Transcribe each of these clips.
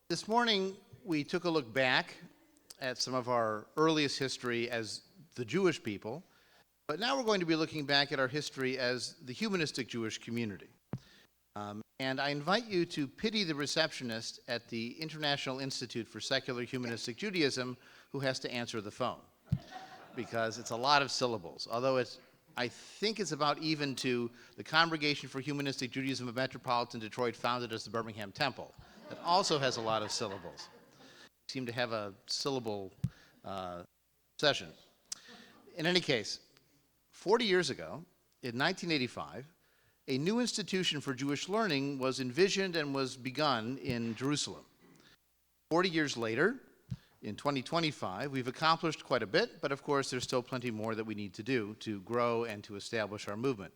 This morning, we took a look back at some of our earliest history as the Jewish people, but now we're going to be looking back at our history as the humanistic Jewish community. And I invite you to pity the receptionist at the International Institute for Secular Humanistic Judaism who has to answer the phone, because it's a lot of syllables, although I think it's about even to the Congregation for Humanistic Judaism of Metropolitan Detroit, founded as the Birmingham Temple. That also has a lot of syllables. We seem to have a syllable session. In any case, 40 years ago, in 1985, a new institution for Jewish learning was envisioned and was begun in Jerusalem. 40 years later, in 2025, we've accomplished quite a bit, but of course there's still plenty more that we need to do to grow and to establish our movement.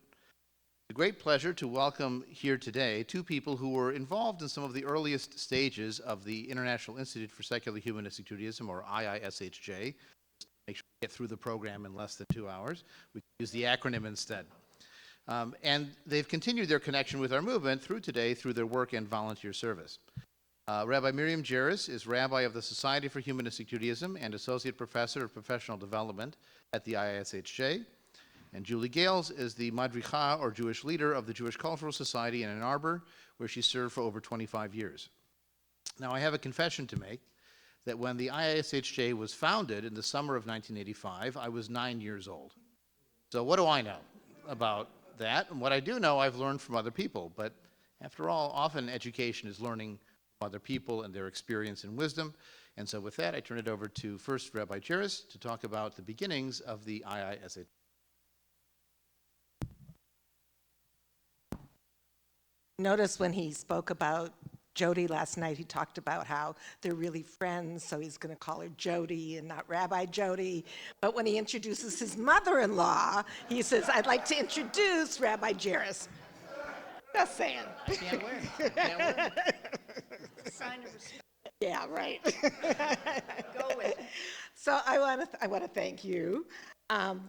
It's a great pleasure to welcome here today two people who were involved in some of the earliest stages of the International Institute for Secular Humanistic Judaism, or IISHJ. Make sure we get through the program in less than 2 hours. We can use the acronym instead. And they've continued their connection with our movement through today through their work and volunteer service. Rabbi Miriam Jerris is Rabbi of the Society for Humanistic Judaism and Associate Professor of Professional Development at the IISHJ. And Julie Gales is the Madricha, or Jewish leader, of the Jewish Cultural Society in Ann Arbor, where she served for over 25 years. Now, I have a confession to make that when the IISHJ was founded in the summer of 1985, I was 9 years old. So what do I know about that? And what I do know, I've learned from other people. But after all, often education is learning from other people and their experience and wisdom. And so with that, I turn it over to first Rabbi Jerris to talk about the beginnings of the IISHJ. Notice when he spoke about Jody last night, he talked about how they're really friends, so he's going to call her Jody and not Rabbi Jody. But when he introduces his mother-in-law, he says, "I'd like to introduce Rabbi Jerris." Just saying. I can't win. Sign of respect. Yeah, right. Go with it. So I want to thank you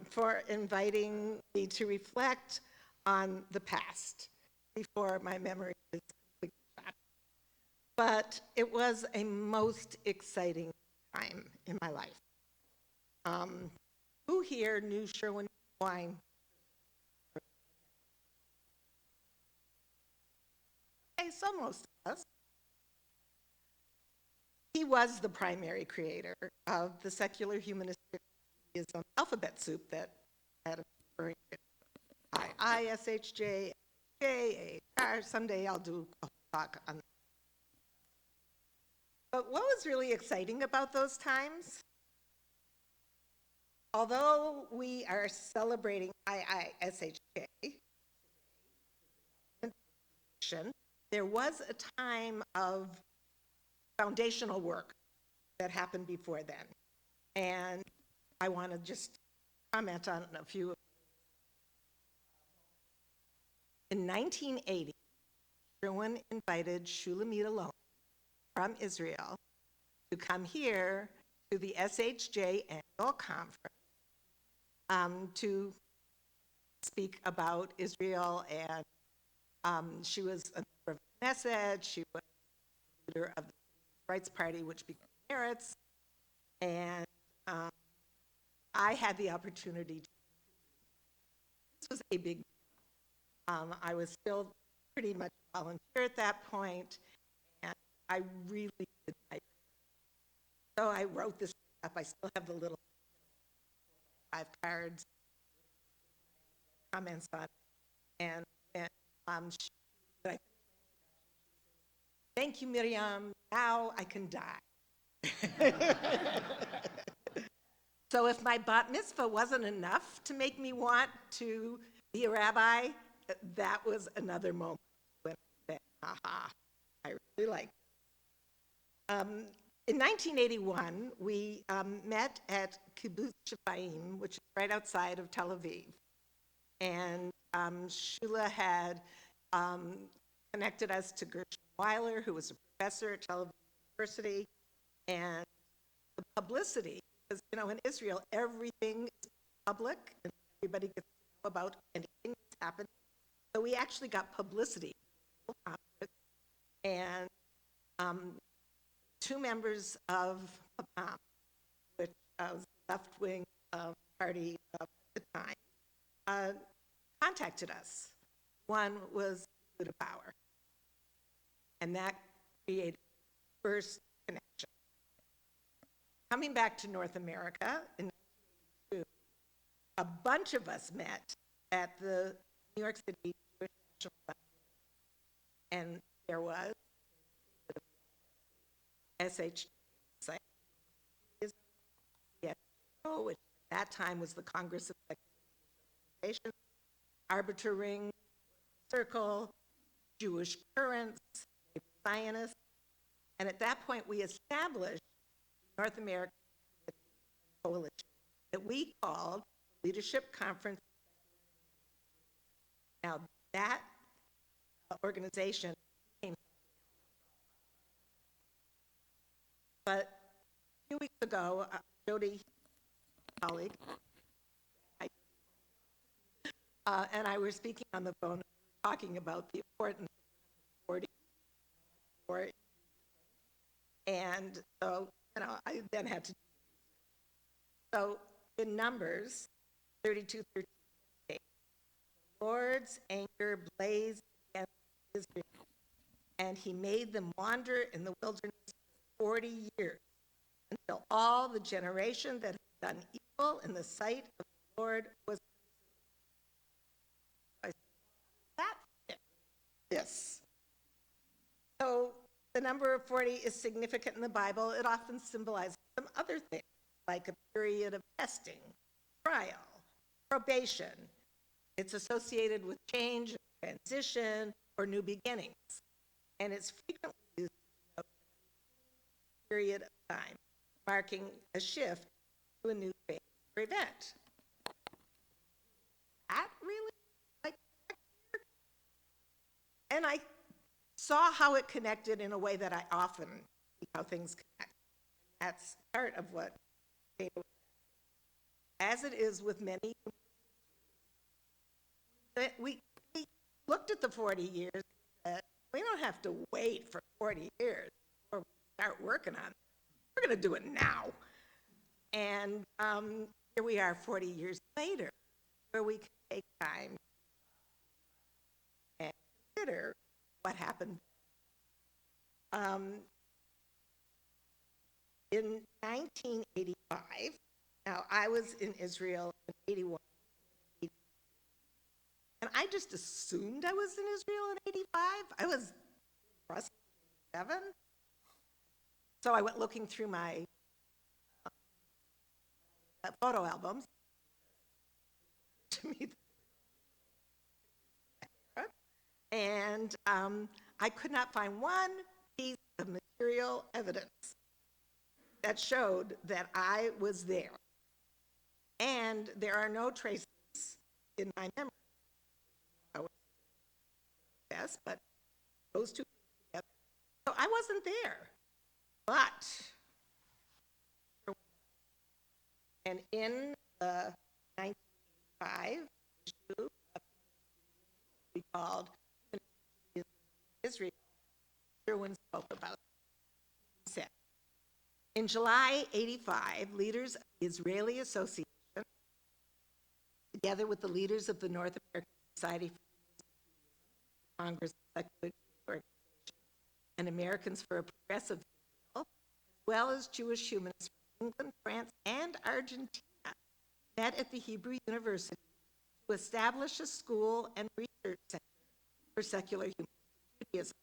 for inviting me to reflect on the past before my memory is completely shot. But it was a most exciting time in my life. Who here knew Sherwin Wine? Okay, so most of us. He was the primary creator of the secular humanistic Judaism alphabet soup that had a referring to ISHJ, AHR. Someday I'll do a talk on that. But what was really exciting about those times? Although we are celebrating IISHJ, there was a time of foundational work that happened before then. And I want to just comment on a few. In 1980, Sherwin invited Shulamit Alon from Israel to come here to the SHJ annual conference to speak about Israel, and she was a member of the Knesset. She was the leader of the Rights Party, which became Meretz, and I had the opportunity to. This was a big. I was still pretty much a volunteer at that point, and I really did my best. So I wrote this up. I still have the little 5 cards, comments on it, and she said, "Thank you, Miriam. Now I can die." So if my bat mitzvah wasn't enough to make me want to be a rabbi, that was another moment when I said, "Aha, I really like it." In 1981, we met at Kibbutz Shefayim, which is right outside of Tel Aviv. And Shula had connected us to Gershon Weiler, who was a professor at Tel Aviv University. And the publicity, because, in Israel, everything is public, and everybody gets to know about anything that's happening. So we actually got publicity. And two members of APAM, which was the left-wing party at the time, contacted us. One was Buddha Bauer, and that created the first connection. Coming back to North America, in 1982, a bunch of us met at the New York City Jewish National Fund, and there was SH, which at that time was the Congress of Secular Organizations, Arbiter Ring, Circle, Jewish Currents, Zionists, and at that point we established the North American Coalition that we called Leadership Conference. Now that organization came, but a few weeks ago, Jody, colleague, and I were speaking on the phone, talking about the importance of 40, and so, I then had to. So in Numbers 32:13, the Lord's anger blazed against Israel, and he made them wander in the wilderness for 40 years, until all the generation that had done evil in the sight of the Lord was that fit this. So the number of 40 is significant in the Bible. It often symbolizes some other things, like a period of testing, trial, probation. It's associated with change, transition, or new beginnings. And it's frequently used as a period of time, marking a shift to a new phase or event. That really, and I saw how it connected in a way that I often see how things connect. That's part of what, as it is with many, we looked at the 40 years and said, we don't have to wait for 40 years before we start working on it. We're going to do it now. And here we are 40 years later, where we can take time and consider what happened. In 1985, now I was in Israel in 81, and I just assumed I was in Israel in 85. I was in 7. So I went looking through my photo albums to meet, and I could not find one piece of material evidence that showed that I was there. And there are no traces in my memory. I was, yes, but those two together. So I wasn't there. But, and in the 1985 issue of we called Israel, Sherwin spoke about it. He said, in July 85, leaders of the Israeli Association, together with the leaders of the North American Society for Congress of Secular Organization and Americans for a Progressive Israel, as well as Jewish humanists from England, France, and Argentina, met at the Hebrew University to establish a school and research center for secular humanistic Judaism.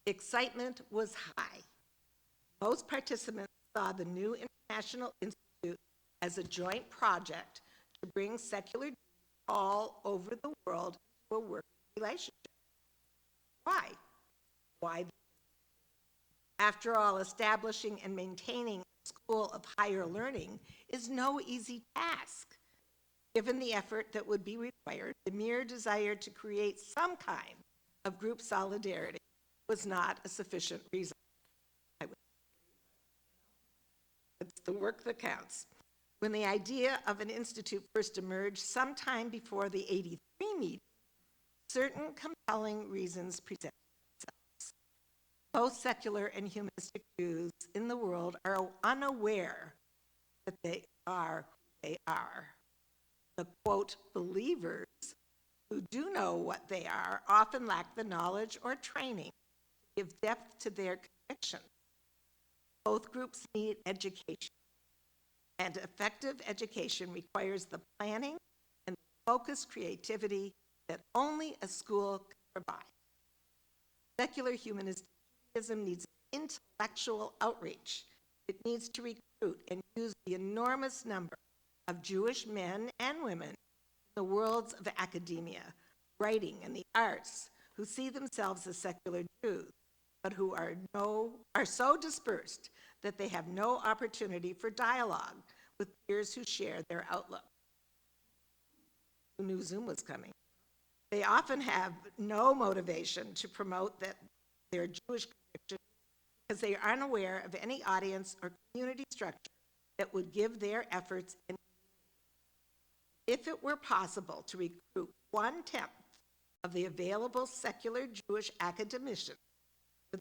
Excitement was high. Most participants saw the new International Institute as a joint project to bring secular Jews all over the world to a working relationship. Why? Why? After all, establishing and maintaining a school of higher learning is no easy task. Given the effort that would be required, the mere desire to create some kind of group solidarity was not a sufficient reason. It's the work that counts. When the idea of an institute first emerged sometime before the 83 meeting, certain compelling reasons presented themselves. Both secular and humanistic Jews in the world are unaware that they are who they are. The, quote, believers who do know what they are often lack the knowledge or training to give depth to their convictions. Both groups need education, and effective education requires the planning and focused creativity that only a school can provide. Secular humanistic Judaism needs intellectual outreach. It needs to recruit and use the enormous number of Jewish men and women in the worlds of academia, writing, and the arts who see themselves as secular Jews, but who are so dispersed that they have no opportunity for dialogue with peers who share their outlook. Who knew Zoom was coming? They often have no motivation to promote their Jewish convictions because they are unaware of any audience or community structure that would give their efforts. If it were possible to recruit 1/10 of the available secular Jewish academicians for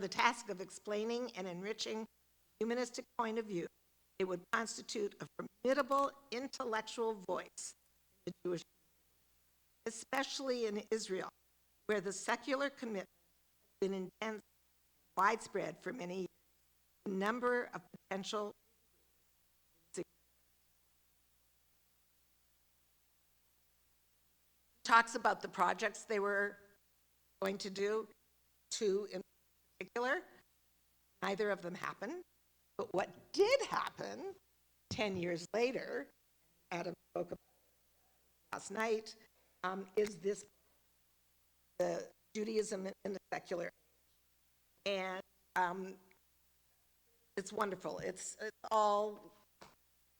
the task of explaining and enriching the humanistic point of view, it would constitute a formidable intellectual voice in the Jewish community, especially in Israel, where the secular commitment has been intense and widespread for many years. The number of potential talks about the projects they were going to do, two in particular. Neither of them happened. But what did happen 10 years later, Adam spoke about it last night, is this, the Judaism in the secular age. And it's wonderful. It's all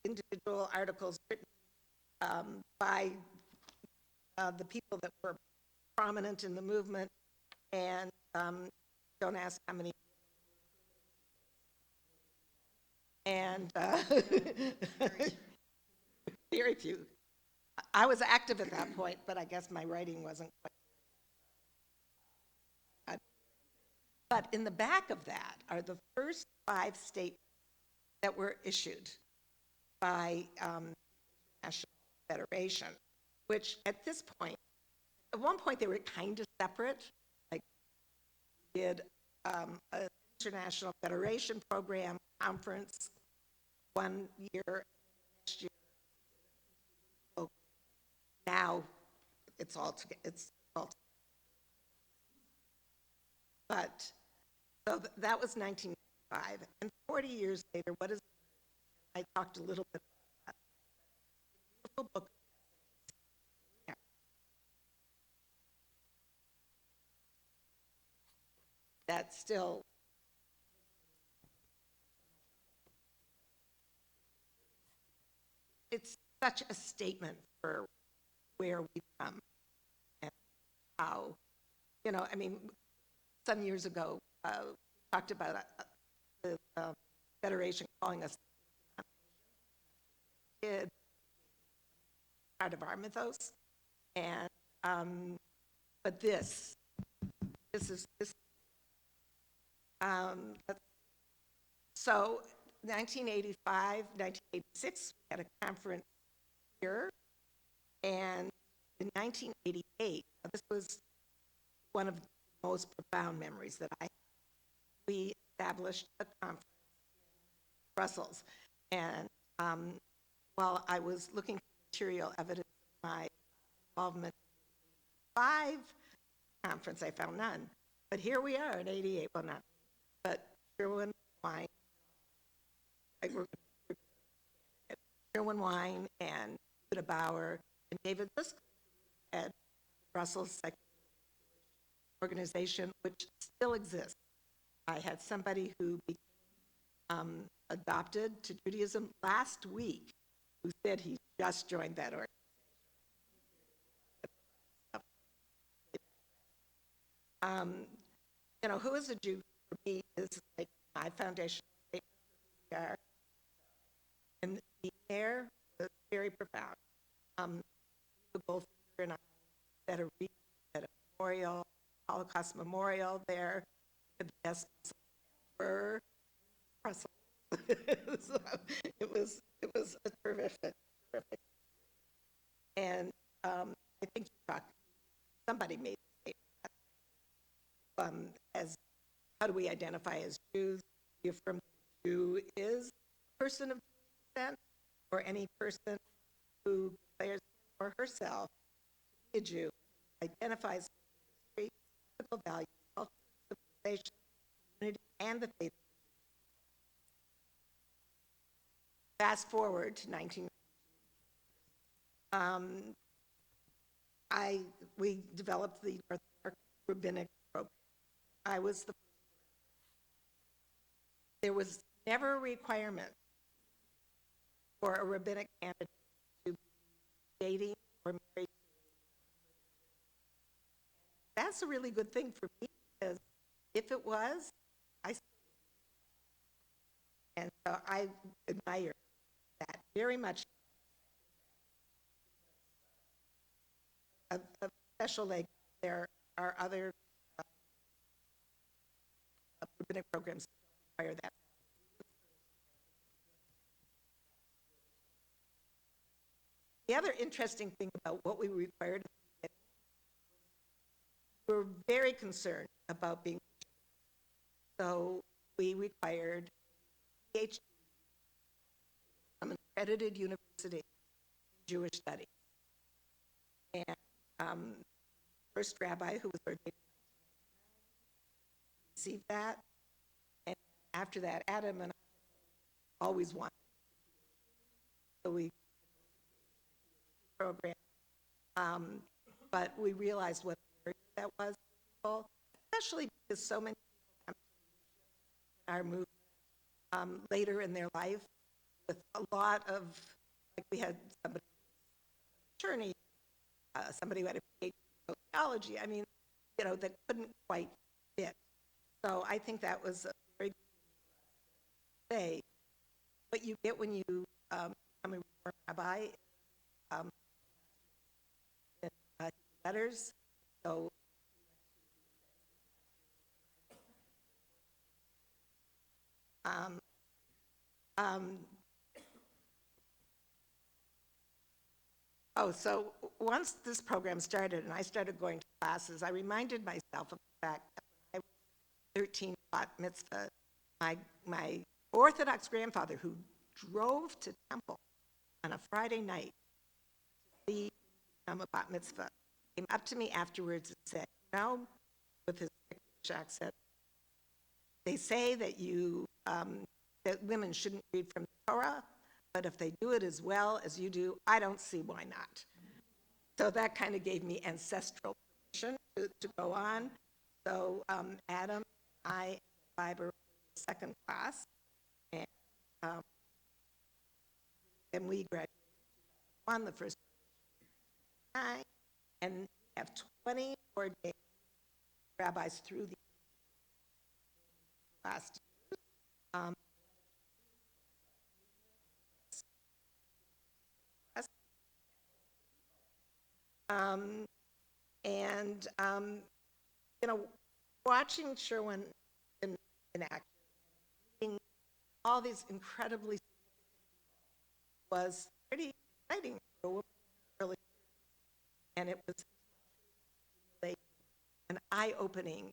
individual articles written by the people that were prominent in the movement, and don't ask how many. And very few. I was active at that point, but I guess my writing wasn't quite. But in the back of that are the first 5 statements that were issued by National Federation, which at this point, at one point they were kind of separate, like we did an International Federation program conference one year, next year. Now it's all together. But so that was 1995, and 40 years later, what is? I talked a little bit about that. Beautiful book. That still. It's such a statement for where we come and how, I mean, some years ago, we talked about the Federation calling us kid, part of our mythos, and but this is so 1985, 1986, we had a conference here, and in 1988, this was one of the most profound memories that I had. We established a conference in Brussels, and while I was looking for material evidence of my involvement in the 5 conference, I found none. But here we are in 88, well not, but Sherwin Wine, Sherwin Wine and Buddha Bauer and David Lisk at Brussels Secular Organization, which still exists. I had somebody who became adopted to Judaism last week who said he just joined that organization. Who is a Jew for me is like my foundation statement for who we are. And being there was very profound. Both Peter and I at a memorial Holocaust Memorial there. The best were Brussels. So it was a terrific. And I think somebody made the statement as how do we identify as Jews? We affirm that a Jew is a person of descent, or any person who declares him or herself to be a Jew, identifies with history, ethical values, culture, civilization, community, and the faith. Fast forward to 19. We developed the North American Rabbinic Program. I was the. There was never a requirement for a rabbinic candidate to be dating or married. That's a really good thing for me, because if it was, and so I admire that very much. A special leg. There are other rabbinic programs that require that. The other interesting thing about what we required, we were very concerned about being, so we required PhD from an accredited university in Jewish studies. And first rabbi who was ordained received that, and after that, Adam and I always wanted. So we program, but we realized what that was, especially because so many people come to our movement later in their life with a lot of, like we had somebody, attorney, somebody who had a PhD in sociology, I mean, that couldn't quite fit. So I think that was a very good thing to say. What you get when you become a Reform rabbi, in letters, so so once this program started and I started going to classes, I reminded myself of the fact that when I was 13, bat mitzvah, my Orthodox grandfather, who drove to temple on a Friday night to see a bat mitzvah, came up to me afterwards and said, with his accent, they say that that women shouldn't read from the Torah, but if they do it as well as you do, I don't see why not. So that kind of gave me ancestral permission to go on. So Adam, I, and Biber, second class, and we graduated on the first time, and we have 20 ordained rabbis through the last years. Watching Sherwin in action, reading all these incredibly was pretty exciting for a woman early, and it was an eye-opening,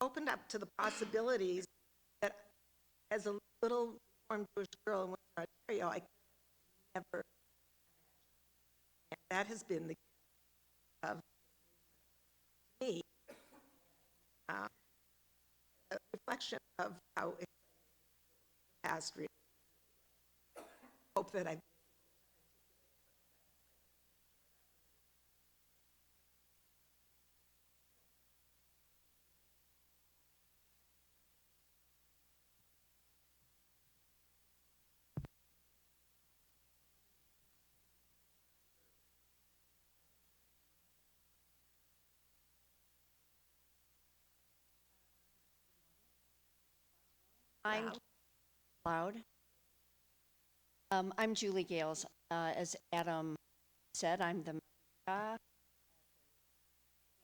opened up to the possibilities that as a little Reformed Jewish girl in Western Ontario, I never, and that has been the gift of me, a reflection of how it has really hope that I. I'm loud. I'm Julie Gales. As Adam said, I'm the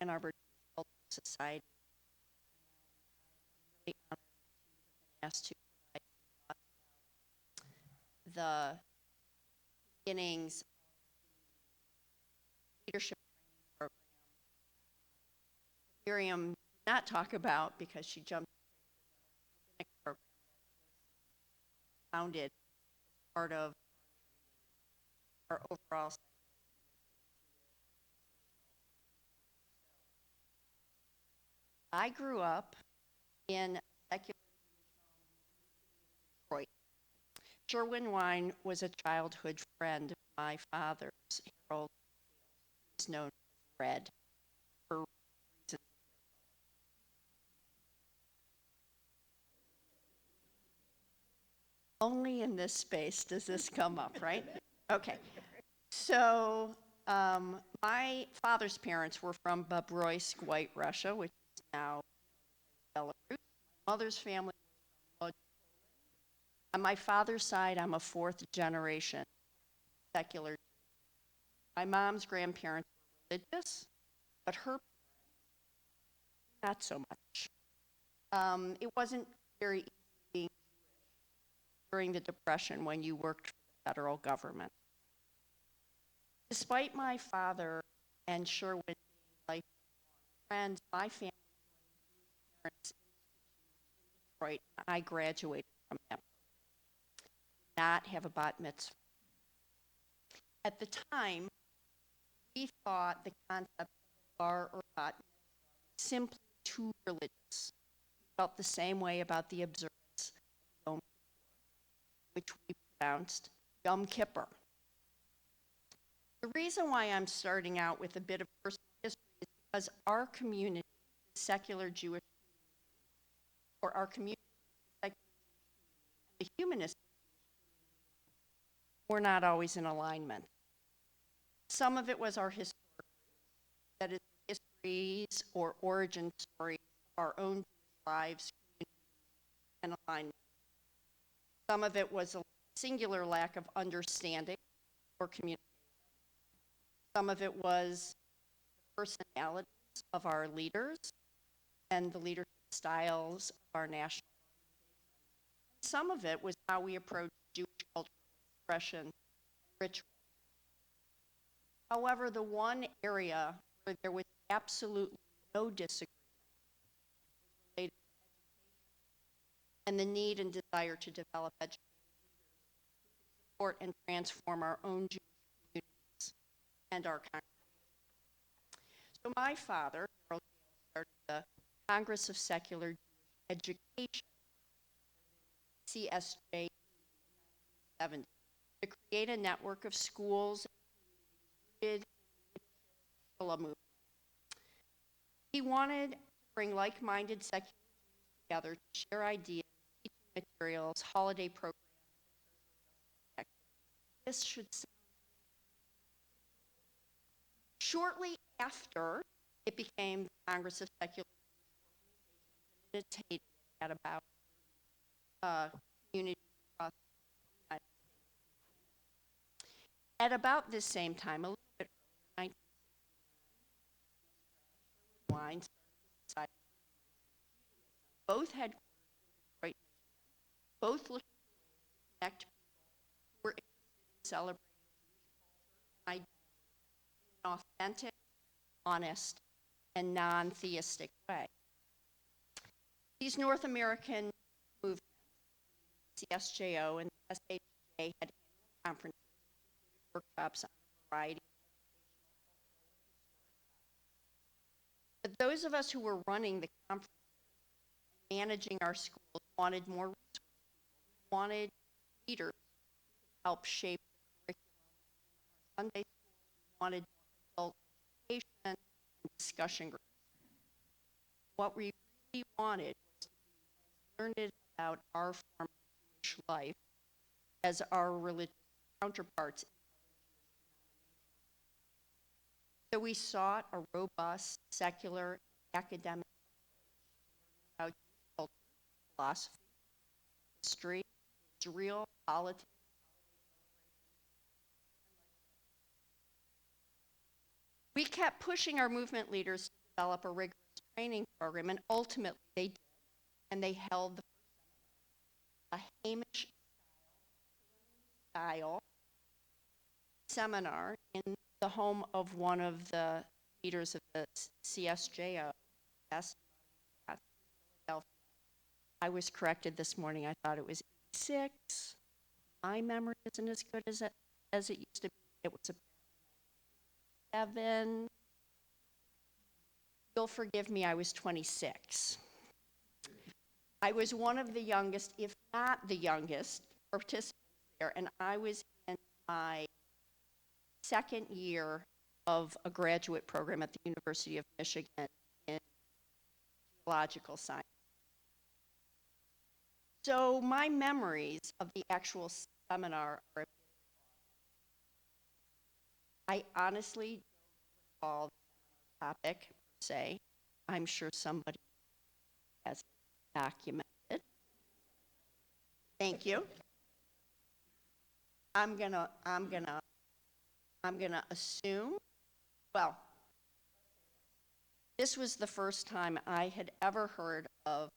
Ann Arbor society. And I'm really honored to have been asked to provide some thoughts about the beginnings of the leadership training program. Miriam did not talk about because she jumped into the program that was founded as part of our overall. I grew up in a secular Detroit. Sherwin Wine was a childhood friend of my father's, Harold, who's known as Red for reasons. Only in this space does this come up, right? Okay. So my father's parents were from Bobroysk, White Russia, which is now Belarus. My mother's family was from Lodz, Poland. On my father's side, I'm a fourth generation secular. My mom's grandparents were religious, but her parents, not so much. It wasn't very easy being Jewish during the Depression when you worked for the federal government. Despite my father and Sherwin being lifelong friends, my family joined the Jewish Parents Institute in Detroit, and I graduated from that program. Did not have a bat mitzvah. At the time, we thought the concept of a bar or bat mitzvah was simply too religious. We felt the same way about the observance of Yom Kippur, which we pronounced Yom Kippur. The reason why I'm starting out with a bit of personal history is because our community, the secular Jewish community, or our community, the secular Jewish community, and the humanistic Jewish community, were not always in alignment. Some of it was our historic roots, that is, histories or origin stories of our own lives, communities, and alignment. Some of it was a singular lack of understanding or communication. Some of it was the personalities of our leaders and the leadership styles of our national organizations. Some of it was how we approached Jewish cultural expression and ritual. However, the one area where there was absolutely no disagreement was related to education and the need and desire to develop educated leaders who could support and transform our own Jewish communities and our congregation. So my father, Harold Gales, started the Congress of Secular Jewish Education, CSJE, in 1970, to create a network of schools and communities rooted in the Shula movement. He wanted to bring like-minded secular Jews together to share ideas, teaching materials, holiday programs, and social justice activities. This should sound. Shortly after, it became the Congress of Secular Jewish Organizations, and it attained at about communities across the United States. At about this same time, a little bit earlier, 1969, Wine started the Society of Humanistic Judaism. Both headquartered in Detroit, Michigan, both looking for ways to connect people who were interested in celebrating Jewish culture and identity in an authentic, honest, and non-theistic way. These North American movements, the CSJO and the SHJ, had annual conferences which included workshops on a variety of educational, cultural, and historic topics. But those of us who were running the conferences and managing our schools wanted more resources. We wanted leaders who could help shape the curriculum in our Sunday schools. We wanted more adult education and discussion groups. What we really wanted was to be as learned about our form of Jewish life as our religious counterparts in other Jewish denominations. So we sought a robust, secular, academic approach to learning about Jewish culture, philosophy, history, Israel, politics, holiday celebrations. We kept pushing our movement leaders to develop a rigorous training program, and ultimately they did, and they held a Hamish style seminar in the home of one of the leaders of the CSJO, Philadelphia. I was corrected this morning. I thought it was 86. My memory isn't as good as it used to be. It was 7. You'll forgive me, I was 26. I was one of the youngest, if not the youngest, participants there, and I was in my second year of a graduate program at the University of Michigan in geological science. So my memories of the actual seminar are, I honestly don't recall the topic per se. I'm sure somebody has it documented. Thank you. I'm gonna assume, well, this was the first time I had ever heard of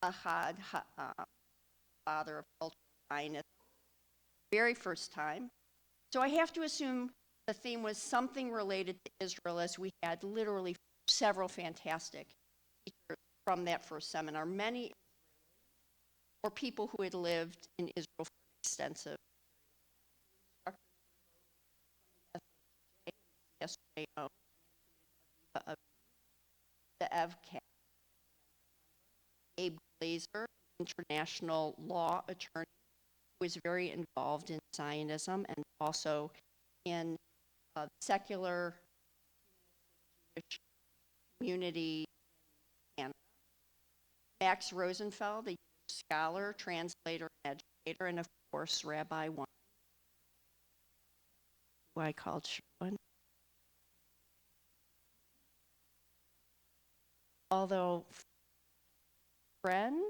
Ahad, father of cultural Zionism. Very first time. So I have to assume the theme was something related to Israel, as we had literally several fantastic teachers from that first seminar. Many were people who had lived in Israel for an extensive SJO, the EVCAT, Abe Glazer, international law attorney, who was very involved in Zionism and also in secular Jewish community in Canada. Max Rosenfeld, a Jewish scholar, translator, and educator, and of course, Rabbi Wein, who I called Sherwin. Although friend,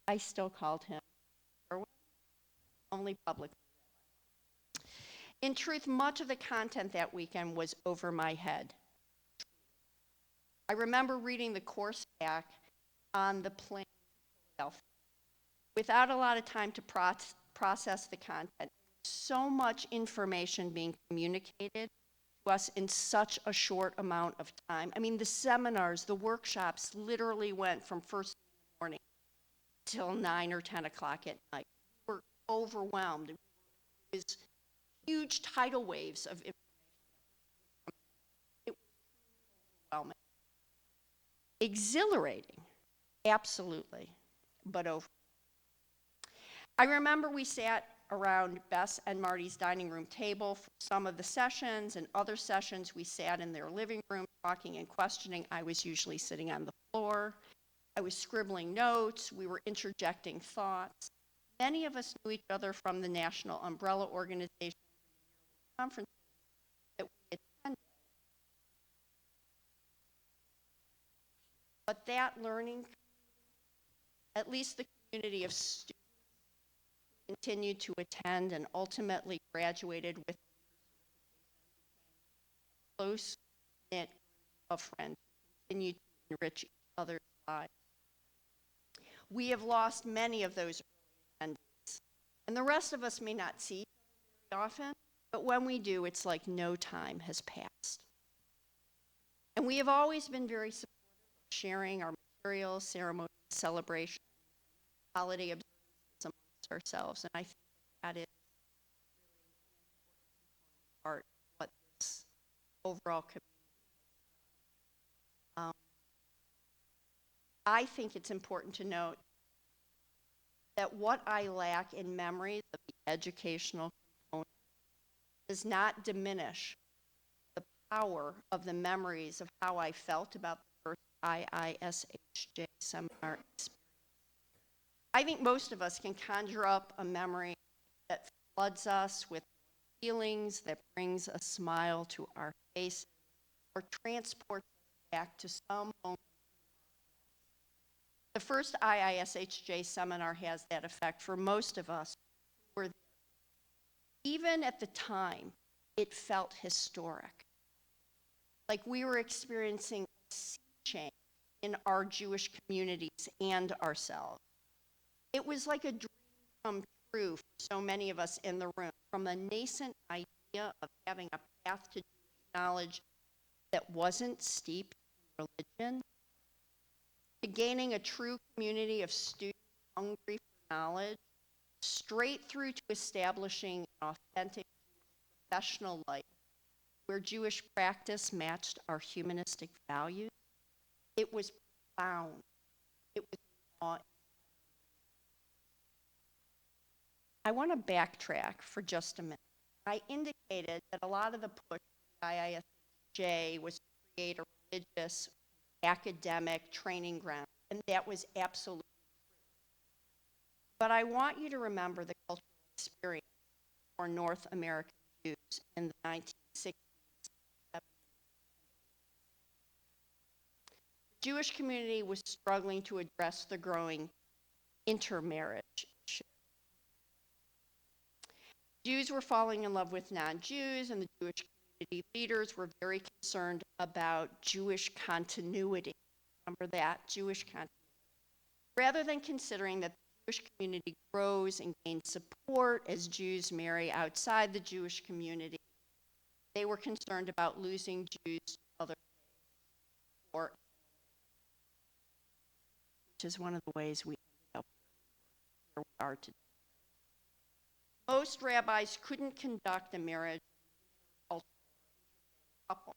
I still called him Sherwin, only publicly. In truth, much of the content that weekend was over my head. I remember reading the course back on the plane to Philadelphia without a lot of time to process the content. So much information being communicated to us in such a short amount of time. I mean, the seminars, the workshops literally went from first thing in the morning till 9 or 10 o'clock at night. We were overwhelmed. It was huge tidal waves of information. It was overwhelming. Exhilarating, absolutely, but over. I remember we sat around Bess and Marty's dining room table for some of the sessions, and other sessions we sat in their living room talking and questioning. I was usually sitting on the floor. I was scribbling notes. We were interjecting thoughts. Many of us knew each other from the National Umbrella Organization conferences that we attended. But that learning, at least the community of students who continued to attend and ultimately graduated with a close-knit group of friends who continued to enrich each other's lives. We have lost many of those early attendees, and the rest of us may not see each other very often, but when we do, it's like no time has passed. And we have always been very supportive of sharing our materials, ceremonial celebrations, holiday observances amongst ourselves, and I think that is really an important part of what this overall community has done. I think it's important to note that what I lack in memories of the educational component does not diminish the power of the memories of how I felt about the first IISHJ seminar experience. I think most of us can conjure up a memory that floods us with feelings, that brings a smile to our face, or transports us back to some moment. The first IISHJ seminar has that effect for most of us who were there. Even at the time, it felt historic. Like we were experiencing a sea change in our Jewish communities and ourselves. It was like a dream come true for so many of us in the room, from a nascent idea of having a path to Jewish knowledge that wasn't steeped in religion, to gaining a true community of students hungry for knowledge, straight through to establishing an authentic professional life where Jewish practice matched our humanistic values. It was profound. It was awe. I want to backtrack for just a minute. I indicated that a lot of the push for the IISJ was to create a religious, academic training ground, and that was absolutely true. But I want you to remember the cultural experience for North American Jews in the 1960s. The Jewish community was struggling to address the growing intermarriage issue. Jews were falling in love with non-Jews, and the Jewish community leaders were very concerned about Jewish continuity. Remember that, Jewish continuity. Rather than considering that the Jewish community grows and gains support as Jews marry outside the Jewish community, they were concerned about losing Jews to other faiths, or which is one of the ways we ended up where we are today. Most rabbis couldn't conduct a marriage of a couple.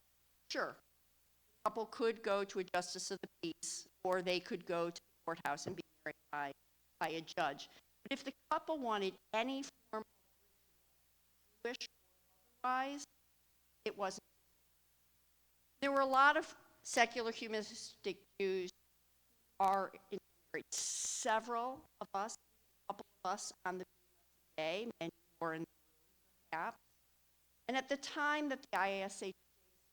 Sure, the couple could go to a justice of the peace, or they could go to the courthouse and be married by a judge. But if the couple wanted any form of Jewish or otherwise, it wasn't. There were a lot of secular humanistic Jews who are married. Several of us, a couple of us on the today, many more in the room perhaps. And at the time that the IISJ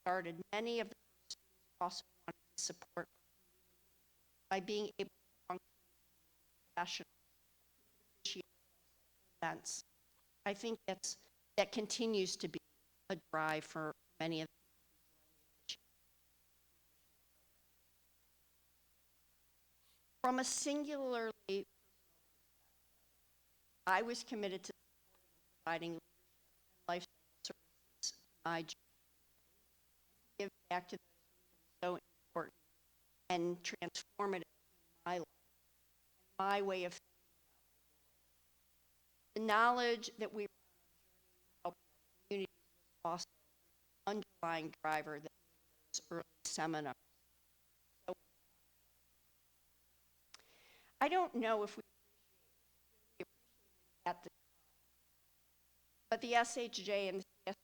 started, many of the students also wanted to support by being able to function as professionals, appreciate events. I think that continues to be a drive for many of the people who join the From a singularly, I was committed to providing leadership and life cycle services to my Jewish community, give back to those who have been so important and transformative in my life and my way of thinking about the world. The knowledge that we were on a journey to help our communities was also an underlying driver that made those early seminars so. I don't know if we appreciate it at the time, but the SHJ and the CSJ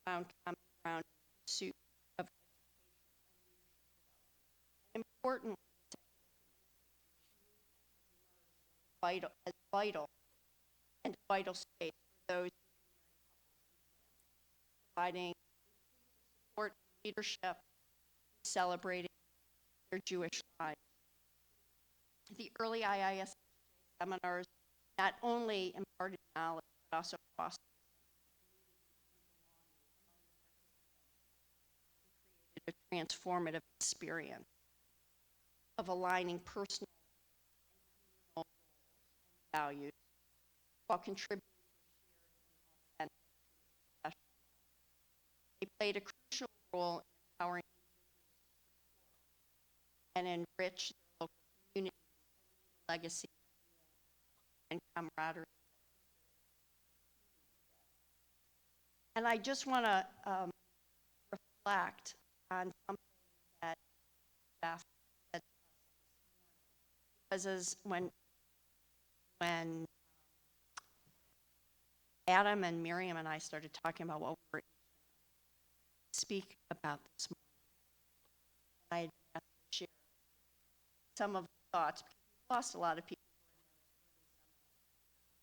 found common ground in the pursuit of education and leadership development. And importantly, as vital and vital space for those providing support, leadership, celebrating their Jewish lives. The early IISJ seminars not only imparted knowledge, but also fostered a transformative experience of aligning personal and communal goals and values while contributing to a shared and authentic professional life. They played a crucial role in empowering individuals to support and enrich their local communities and legacy and camaraderie. And I just want to reflect on something that Jeff said to us this morning. Because as when Adam and Miriam and I started talking about what we were speak about this morning, I had asked to share some of the thoughts, because we lost a lot of people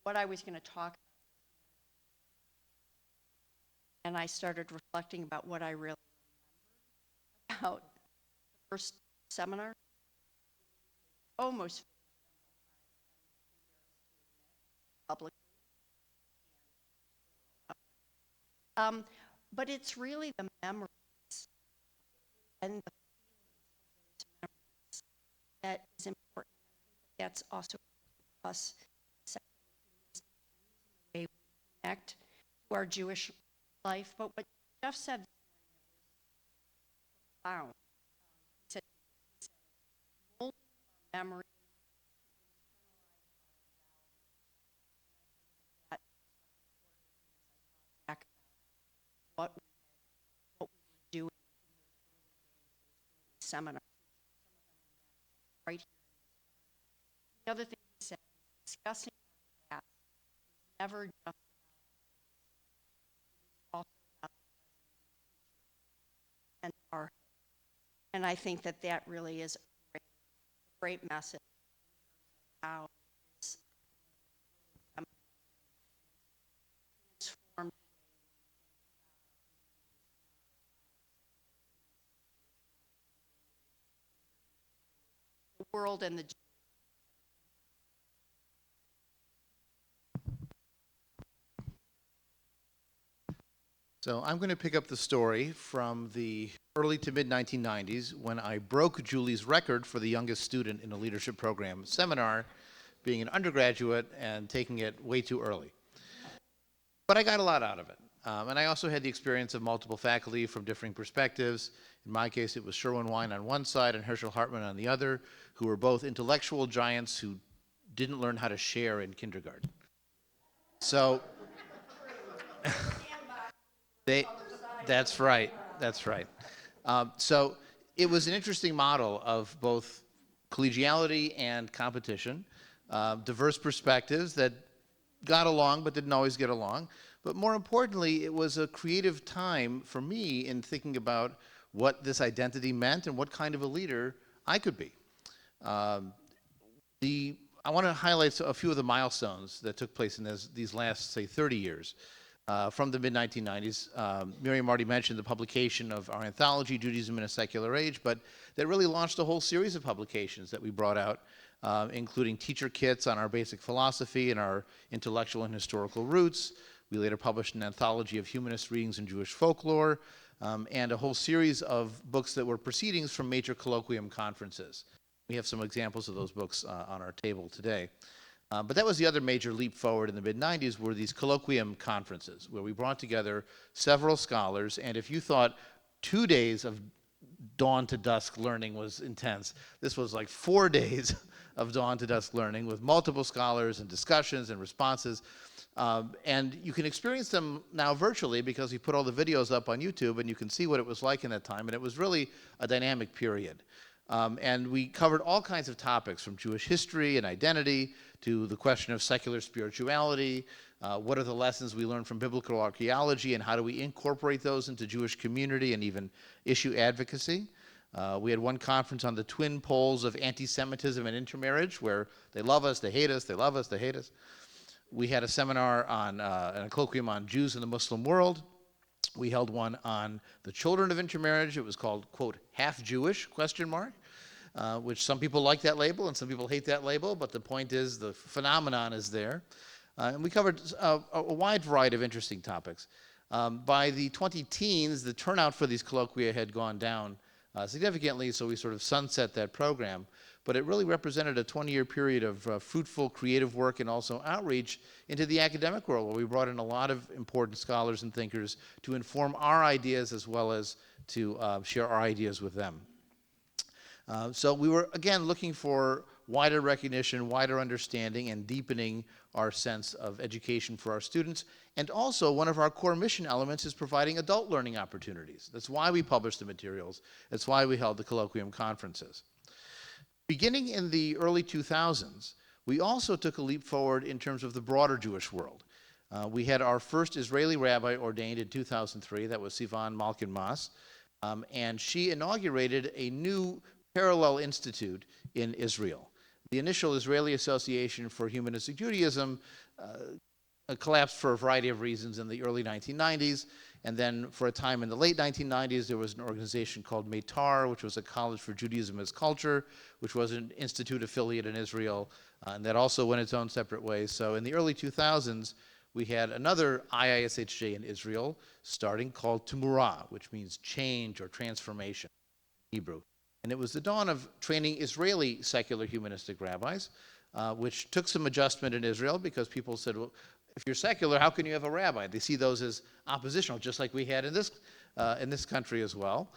what I was going to talk about. And I started reflecting about what I really remember about the first seminar. Almost publicly. But it's really the memories and the feelings of those memories that's also us, the way we connect to our Jewish life. But what Jeff said this morning was profound. He said molding our memory, that back what we were doing in those seminars. Right here. The other thing he said is discussing our past is never just about it's also about and our hope. And I think that that really is a great message in terms of how this transformed the world and the So I'm going to pick up the story from the early to mid 1990s when I broke Julie's record for the youngest student in a leadership program seminar, being an undergraduate and taking it way too early. But I got a lot out of it. And I also had the experience of multiple faculty from differing perspectives. In my case, it was Sherwin Wine on one side and Herschel Hartman on the other, who were both intellectual giants who didn't learn how to share in kindergarten. So that's right. So it was an interesting model of both collegiality and competition, diverse perspectives that got along but didn't always get along. But more importantly, it was a creative time for me in thinking about what this identity meant and what kind of a leader I could be. I want to highlight a few of the milestones that took place in these last, say, 30 years. From the mid-1990s. Miriam already mentioned the publication of our anthology, Judaism in a Secular Age, but that really launched a whole series of publications that we brought out, including teacher kits on our basic philosophy and our intellectual and historical roots. We later published an anthology of humanist readings in Jewish folklore, and a whole series of books that were proceedings from major colloquium conferences. We have some examples of those books on our table today. But that was the other major leap forward in the mid-90s, were these colloquium conferences, where we brought together several scholars, and if you thought 2 days of dawn to dusk learning was intense, this was like 4 days of dawn to dusk learning with multiple scholars and discussions and responses. And you can experience them now virtually because we put all the videos up on YouTube, and you can see what it was like in that time, and it was really a dynamic period. And we covered all kinds of topics, from Jewish history and identity to the question of secular spirituality. What are the lessons we learned from biblical archaeology, and how do we incorporate those into Jewish community and even issue advocacy? We had one conference on the twin poles of anti-Semitism and intermarriage, where they love us, they hate us, they love us, they hate us. We had a seminar on, and a colloquium on Jews in the Muslim world. We held one on the children of intermarriage. It was called, quote, half Jewish, question mark, which some people like that label and some people hate that label, but the point is the phenomenon is there. And we covered a wide variety of interesting topics. By the 20-teens, the turnout for these colloquia had gone down significantly, so we sort of sunset that program. But it really represented a 20-year period of fruitful creative work and also outreach into the academic world, where we brought in a lot of important scholars and thinkers to inform our ideas as well as to share our ideas with them. So we were, again, looking for wider recognition, wider understanding, and deepening our sense of education for our students. And also, one of our core mission elements is providing adult learning opportunities. That's why we publish the materials. That's why we held the colloquium conferences. Beginning in the early 2000s, we also took a leap forward in terms of the broader Jewish world. We had our first Israeli rabbi ordained in 2003. That was Sivan Malkin-Mas. And she inaugurated a new parallel institute in Israel. The initial Israeli Association for Humanistic Judaism collapsed for a variety of reasons in the early 1990s. And then for a time in the late 1990s, there was an organization called Meitar, which was a college for Judaism as culture, which was an institute affiliate in Israel, and that also went its own separate ways. So in the early 2000s, we had another IISHJ in Israel starting, called Tumurah, which means change or transformation in Hebrew. And it was the dawn of training Israeli secular humanistic rabbis, which took some adjustment in Israel because people said, well, if you're secular, how can you have a rabbi? They see those as oppositional, just like we had in this country as well.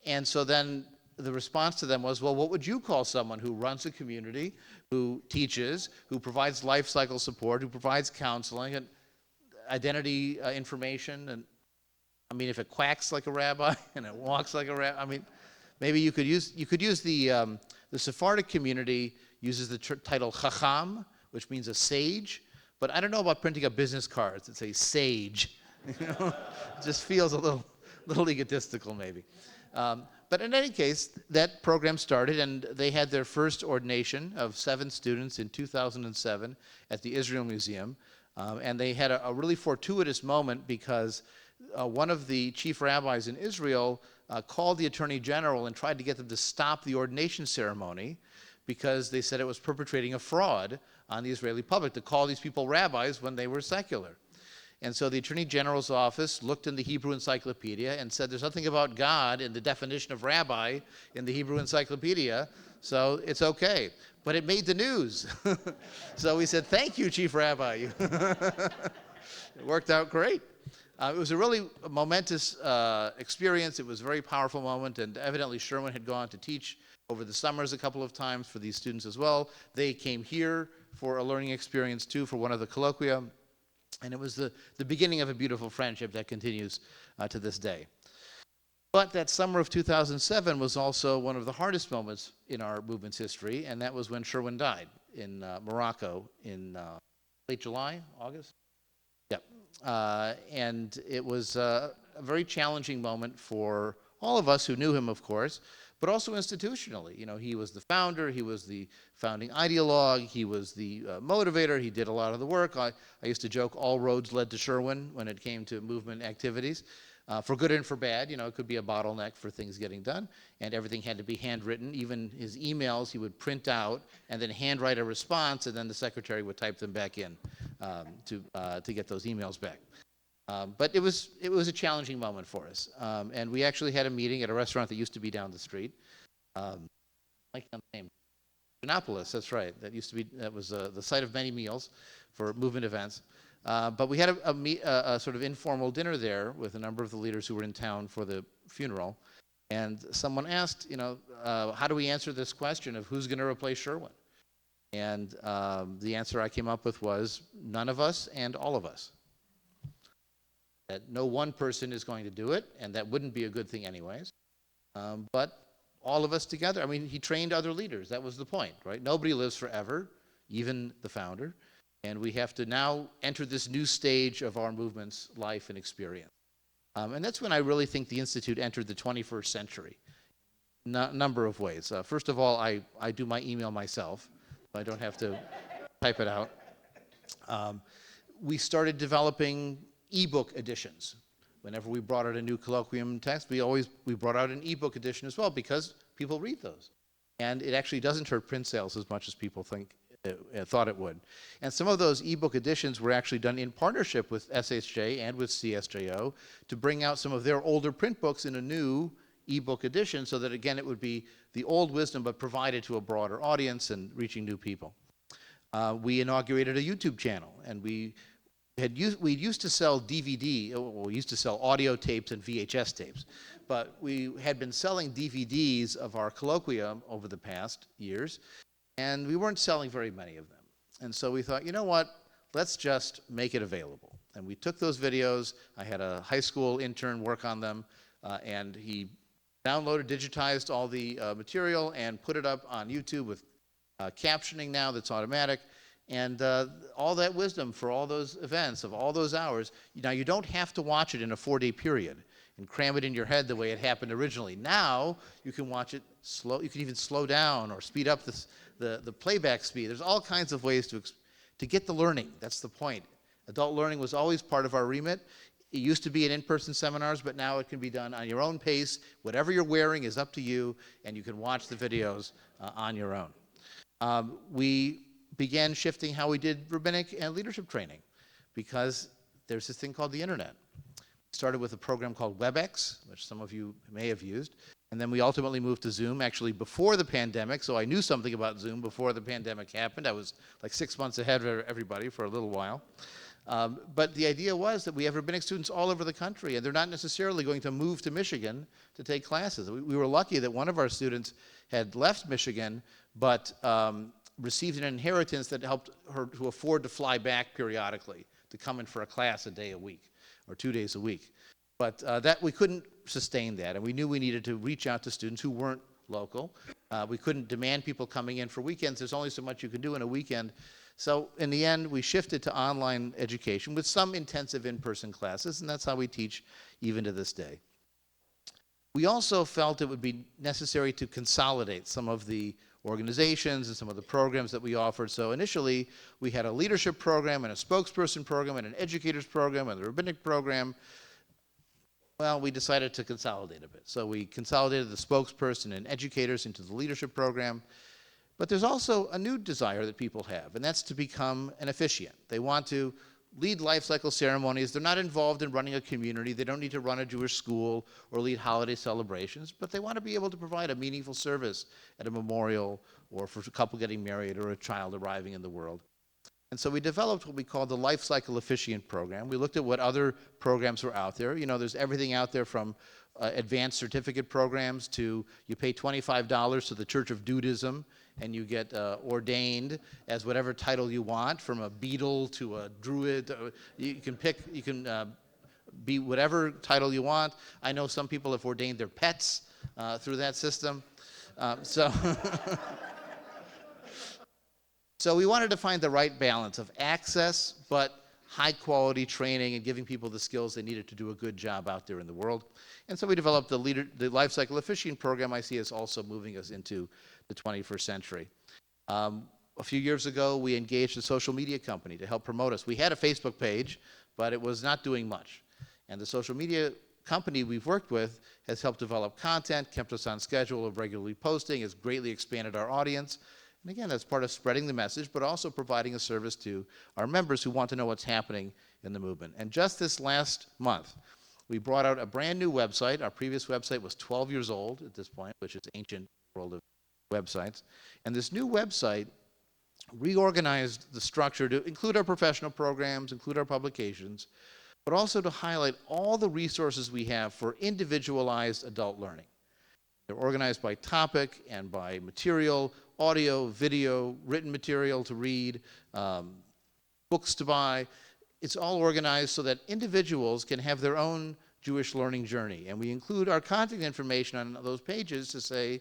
And so then the response to them was, well, what would you call someone who runs a community, who teaches, who provides life cycle support, who provides counseling and identity information? And I mean, if it quacks like a rabbi and it walks like a rabbi, I mean, maybe you could use the Sephardic community uses the title Chacham, which means a sage. But I don't know about printing up business cards that say sage. You know, it just feels a little egotistical, maybe. But in any case, that program started, and they had their first ordination of 7 students in 2007 at the Israel Museum. And they had a really fortuitous moment because one of the chief rabbis in Israel called the attorney general and tried to get them to stop the ordination ceremony because they said it was perpetrating a fraud on the Israeli public to call these people rabbis when they were secular. And so the Attorney General's office looked in the Hebrew Encyclopedia and said there's nothing about God in the definition of rabbi in the Hebrew Encyclopedia, so it's okay. But it made the news. So we said, thank you, Chief Rabbi. It worked out great. It was a really momentous experience. It was a very powerful moment, and evidently Sherwin had gone to teach over the summers a couple of times for these students as well. They came here for a learning experience too, for one of the colloquia, and it was the beginning of a beautiful friendship that continues to this day. But that summer of 2007 was also one of the hardest moments in our movement's history, and that was when Sherwin died in Morocco in late July, August? Yeah. And it was a very challenging moment for all of us who knew him, of course, but also institutionally. You know, he was the founder, he was the founding ideologue, he was the motivator, he did a lot of the work. I used to joke all roads led to Sherwin when it came to movement activities. For good and for bad, you know, it could be a bottleneck for things getting done, and everything had to be handwritten. Even his emails he would print out and then handwrite a response, and then the secretary would type them back in to get those emails back. But it was a challenging moment for us, and we actually had a meeting at a restaurant that used to be down the street. Like the name, Annapolis. That's right. That was the site of many meals for movement events. But we had a sort of informal dinner there with a number of the leaders who were in town for the funeral, and someone asked, you know, how do we answer this question of who's going to replace Sherwin? And the answer I came up with was none of us and all of us. That no one person is going to do it, and that wouldn't be a good thing anyways. But all of us together. I mean, he trained other leaders. That was the point, right? Nobody lives forever, even the founder. And we have to now enter this new stage of our movement's life and experience. And that's when I really think the Institute entered the 21st century. Number of ways. First of all, I do my email myself. I don't have to type it out. We started developing ebook editions. Whenever we brought out a new colloquium text, we brought out an ebook edition as well because people read those. And it actually doesn't hurt print sales as much as people thought it would. And some of those ebook editions were actually done in partnership with SHJ and with CSJO to bring out some of their older print books in a new ebook edition so that, again, it would be the old wisdom but provided to a broader audience and reaching new people. We inaugurated a YouTube channel, and we used to sell we used to sell audio tapes and VHS tapes, but we had been selling DVDs of our colloquia over the past years, and we weren't selling very many of them. And so we thought, you know what, let's just make it available. And we took those videos. I had a high school intern work on them, and he downloaded, digitized all the material and put it up on YouTube with captioning now that's automatic. And all that wisdom for all those events of all those hours. Now, you don't have to watch it in a 4-day period and cram it in your head the way it happened originally. Now, you can watch it slow. You can even slow down or speed up the playback speed. There's all kinds of ways to get the learning. That's the point. Adult learning was always part of our remit. It used to be in in-person seminars, but now it can be done on your own pace. Whatever you're wearing is up to you, and you can watch the videos on your own. We began shifting how we did rabbinic and leadership training because there's this thing called the internet. We started with a program called WebEx, which some of you may have used, And then we ultimately moved to Zoom, actually before the pandemic, so I knew something about Zoom before the pandemic happened. I was like 6 months ahead of everybody for a little while. But the idea was that we have rabbinic students all over the country, and they're not necessarily going to move to Michigan to take classes. We were lucky that one of our students had left Michigan, but received an inheritance that helped her to afford to fly back periodically, to come in for a class a day a week, or 2 days a week. But that we couldn't sustain that, and we knew we needed to reach out to students who weren't local. We couldn't demand people coming in for weekends. There's only so much you can do in a weekend. So in the end, we shifted to online education with some intensive in-person classes, and that's how we teach even to this day. We also felt it would be necessary to consolidate some of the organizations and some of the programs that we offered. So initially, we had a leadership program and a spokesperson program and an educators program and a rabbinic program. Well, we decided to consolidate a bit. So we consolidated the spokesperson and educators into the leadership program. But there's also a new desire that people have, and that's to become an officiant. They want to lead life cycle ceremonies. They're not involved in running a community. They don't need to run a Jewish school or lead holiday celebrations, but they want to be able to provide a meaningful service at a memorial or for a couple getting married or a child arriving in the world. And so we developed what we call the Life Cycle Officiant Program. We looked at what other programs were out there. You know, there's everything out there from advanced certificate programs to you pay $25 to the Church of Dudism and you get ordained as whatever title you want, from a beadle to a druid. You can pick, you can be whatever title you want. I know some people have ordained their pets through that system. So we wanted to find the right balance of access, but high quality training and giving people the skills they needed to do a good job out there in the world. And so we developed the Life Cycle Officiant Program I see as also moving us into the 21st century. A few years ago, we engaged a social media company to help promote us. We had a Facebook page, but it was not doing much. And the social media company we've worked with has helped develop content, kept us on schedule of regularly posting, has greatly expanded our audience. And again, that's part of spreading the message, but also providing a service to our members who want to know what's happening in the movement. And just this last month, we brought out a brand new website. Our previous website was 12 years old at this point, which is ancient world of websites. And this new website reorganized the structure to include our professional programs, include our publications, but also to highlight all the resources we have for individualized adult learning. They're organized by topic and by material, audio, video, written material to read, books to buy. It's all organized so that individuals can have their own Jewish learning journey. And we include our contact information on those pages to say,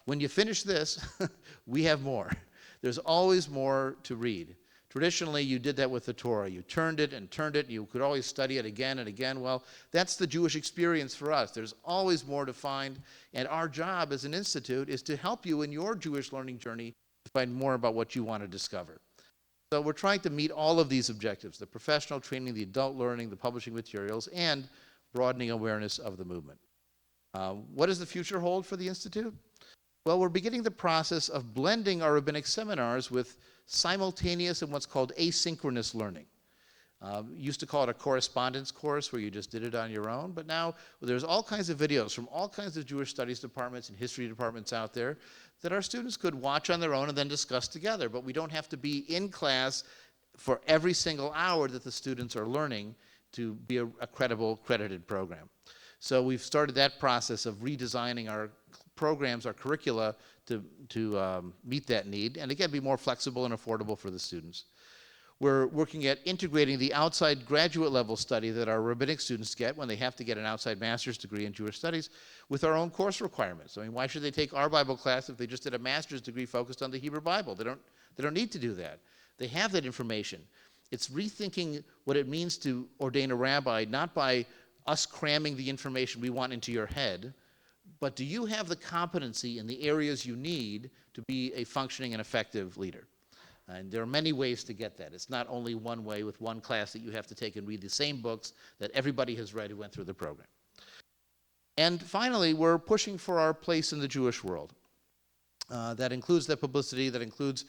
when you finish this, we have more. There's always more to read. Traditionally, you did that with the Torah. You turned it and turned it. You could always study it again and again. Well, that's the Jewish experience for us. There's always more to find. And our job as an institute is to help you in your Jewish learning journey to find more about what you want to discover. So we're trying to meet all of these objectives: the professional training, the adult learning, the publishing materials, and broadening awareness of the movement. What does the future hold for the Institute? Well, we're beginning the process of blending our rabbinic seminars with simultaneous and what's called asynchronous learning. Used to call it a correspondence course where you just did it on your own, but now there's all kinds of videos from all kinds of Jewish studies departments and history departments out there that our students could watch on their own and then discuss together, but we don't have to be in class for every single hour that the students are learning to be a credible, credited program. So we've started that process of redesigning our programs, our curricula, to meet that need, and again, be more flexible and affordable for the students. We're working at integrating the outside graduate level study that our rabbinic students get when they have to get an outside master's degree in Jewish studies with our own course requirements. I mean, why should they take our Bible class if they just did a master's degree focused on the Hebrew Bible? They don't need to do that. They have that information. It's rethinking what it means to ordain a rabbi, not by us cramming the information we want into your head, but do you have the competency in the areas you need to be a functioning and effective leader? And there are many ways to get that. It's not only one way with one class that you have to take and read the same books that everybody has read who went through the program. And finally, we're pushing for our place in the Jewish world. That includes that publicity, that includes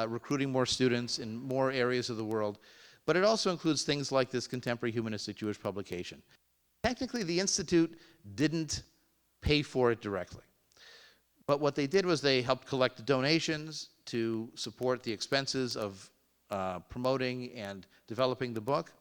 recruiting more students in more areas of the world, but it also includes things like this contemporary humanistic Jewish publication. Technically, the Institute didn't pay for it directly. But what they did was they helped collect donations to support the expenses of promoting and developing the book.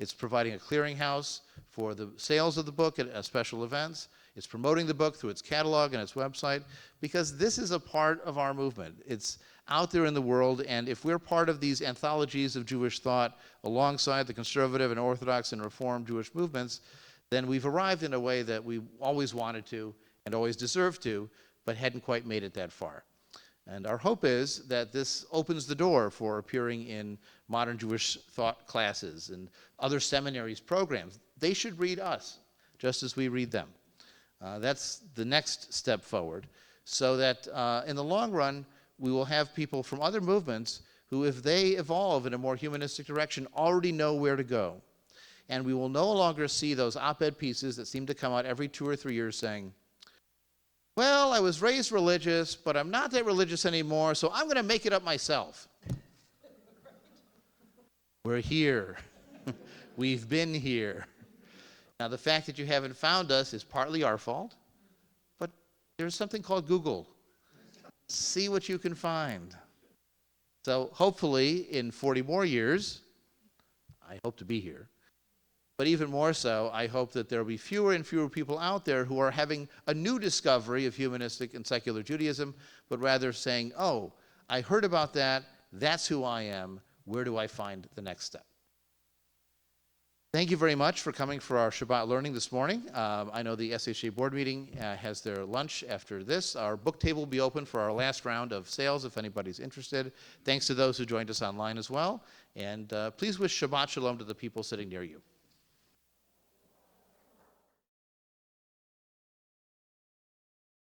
It's providing a clearinghouse for the sales of the book at special events. It's promoting the book through its catalog and its website, because this is a part of our movement. It's out there in the world, and if we're part of these anthologies of Jewish thought alongside the conservative and Orthodox and Reform Jewish movements, then we've arrived in a way that we always wanted to and always deserved to, but hadn't quite made it that far. And our hope is that this opens the door for appearing in modern Jewish thought classes and other seminaries programs. They should read us, just as we read them. That's the next step forward, so that in the long run, we will have people from other movements who, if they evolve in a more humanistic direction, already know where to go. And we will no longer see those op-ed pieces that seem to come out every 2 or 3 years saying, well, I was raised religious, but I'm not that religious anymore, so I'm going to make it up myself. We're here. We've been here. Now, the fact that you haven't found us is partly our fault, but there's something called Google. See what you can find. So hopefully, in 40 more years, I hope to be here, but even more so, I hope that there will be fewer and fewer people out there who are having a new discovery of humanistic and secular Judaism, but rather saying, oh, I heard about that, that's who I am, where do I find the next step? Thank you very much for coming for our Shabbat learning this morning. I know the SHA board meeting has their lunch after this. Our book table will be open for our last round of sales if anybody's interested. Thanks to those who joined us online as well. And please wish Shabbat Shalom to the people sitting near you.